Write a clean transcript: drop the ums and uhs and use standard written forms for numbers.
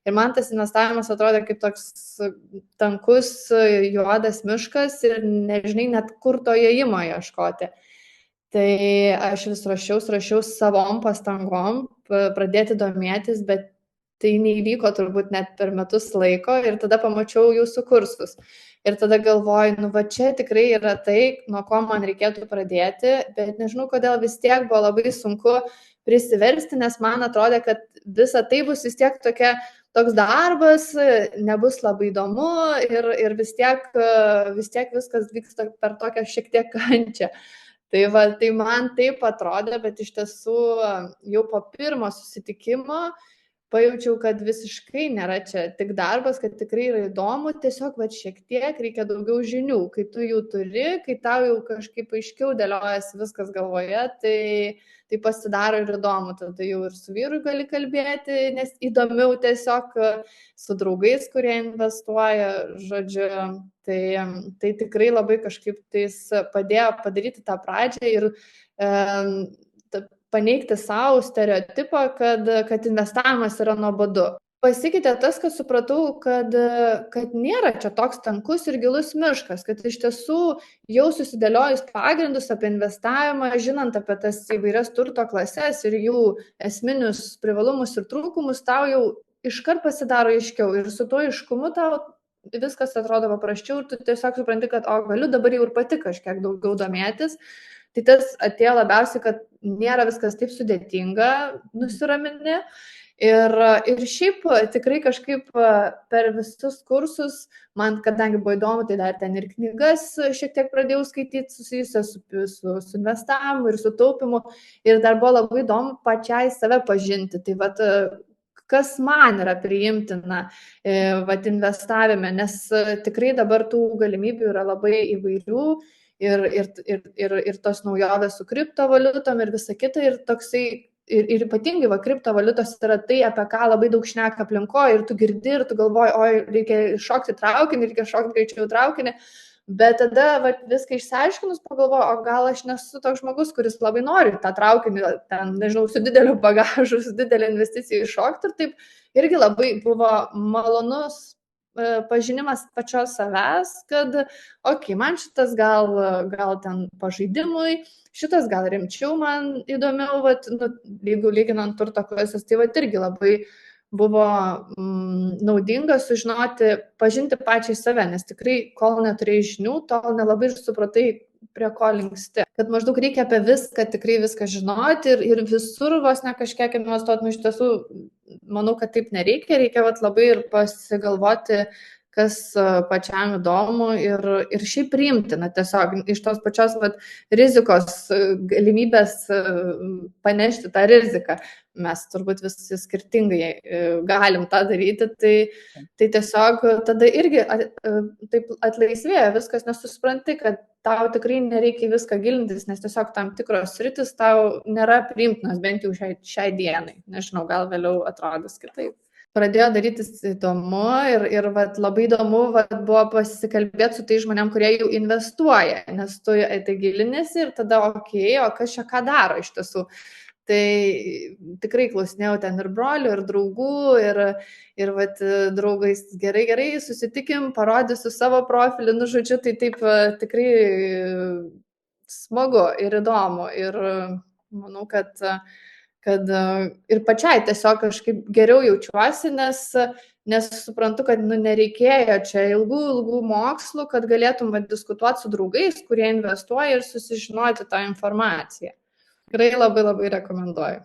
Ir man tas investavimas atrodė kaip toks tankus juodas miškas ir nežinai net kur to įėjimo ieškoti. Tai aš vis rašiaus savom pastangom pradėti domėtis, bet tai neįvyko turbūt net per metus laiko ir tada pamačiau jūsų kursus. Ir tada galvoju, nu va čia tikrai yra tai, nuo ko man reikėtų pradėti, bet nežinau, kodėl vis tiek buvo labai sunku prisiversti, nes man atrodė, kad visa tai bus vis tiek toks darbas, nebus labai įdomu ir vis tiek viskas vyksta per tokią šiek tiek kančią. Tai man taip atrodė, bet iš tiesų jau po pirmo susitikimo pajaučiau, kad visiškai nėra čia tik darbas, kad tikrai yra įdomu, tiesiog šiek tiek reikia daugiau žinių, kai tu jų turi, kai tau jau kažkaip aiškiau dėliojasi viskas galvoje, tai pasidaro ir įdomu, tada jau ir su vyru gali kalbėti, nes įdomiau tiesiog su draugais, kurie investuoja, žodžiu, tai tikrai labai kažkaip tais padėjo padaryti tą pradžią ir paneigti savo stereotipą, kad investavimas yra nuobodu. Pasikeitė tas, kad supratau, kad nėra čia toks tankus ir gilus miškas, kad iš tiesų jau susidėliojus pagrindus apie investavimą, žinant apie tas įvairias turto klases ir jų esminius privalumus ir trūkumus, tau jau iškart pasidaro aiškiau ir su tuo aiškumu tau viskas atrodo paprasčiau ir tu tiesiog supranti, kad galiu dabar jau ir pati kažkiek daugiau domėtis. Tai tas atėjo labiausiai, kad nėra viskas taip sudėtinga, nusiramini. Ir šiaip tikrai kažkaip per visus kursus, man kadangi buvo įdomu, tai dar ten ir knygas šiek tiek pradėjau skaityti susijusias su investavimu ir su taupimu. Ir dar buvo labai įdomu pačiai save pažinti. Tai kas man yra priimtina investavime, nes tikrai dabar tų galimybių yra labai įvairių. Ir tos naujovės su kriptovaliutom ir visa kita, ir toksai, ir ypatingai kriptovaliutos yra tai, apie ką labai daug šneka aplinkoje, ir tu girdi, ir tu galvoji, reikia šokti traukinį, reikia šokti greičiau traukinį, bet tada viską išsiaiškinus pagalvoju, gal aš nesu toks žmogus, kuris labai nori tą traukinį, ten, nežinau, su dideliu bagažu, su didelė investicija iššokti, ir taip irgi labai buvo malonus pažinimas pačios savęs, kad, man šitas gal ten pažaidimui, šitas gal rimčiau man įdomiau, jeigu lyginant turto klasės, tai irgi labai buvo naudinga sužinoti, pažinti pačiai save, nes tikrai, kol neturėjai žinių, tol nelabai ir supratai, prie ko linksti. Kad maždaug reikia apie viską, tikrai viską žinoti ir visur vos ne kažkiek investuoti, iš tiesų, manau, kad taip nereikia, reikia labai ir pasigalvoti, kas pačiam įdomu ir šiaip priimtina, tiesiog iš tos pačios rizikos galimybės panešti tą riziką. Mes turbūt visi skirtingai galim tą daryti, tai tiesiog tada irgi taip atlaisvėja viskas, nes tu supranti, kad tau tikrai nereikia viską gilintis, nes tiesiog tam tikros sritis tau nėra priimtinos, bent jau šiai dienai. Nežinau, gal vėliau atrodys kitaip. Pradėjo darytis įdomu ir labai įdomu buvo pasikalbėti su tai žmonėm, kurie jau investuoja, nes tu tai gilinėsi ir tada, o kas čia ką daro iš tiesų. Tai tikrai klausinėjau ten ir brolių, ir draugų, ir draugais gerai, susitikim, parodysiu savo profilį, žodžiu, tai taip tikrai smagu ir įdomu. Ir manau, kad ir pačiai tiesiog kažkaip geriau jaučiuosi, nes suprantu, kad nereikėjo čia ilgų mokslų, kad galėtum diskutuoti su draugais, kurie investuoja ir susižinoti tą informaciją. Tikrai labai rekomenduoju.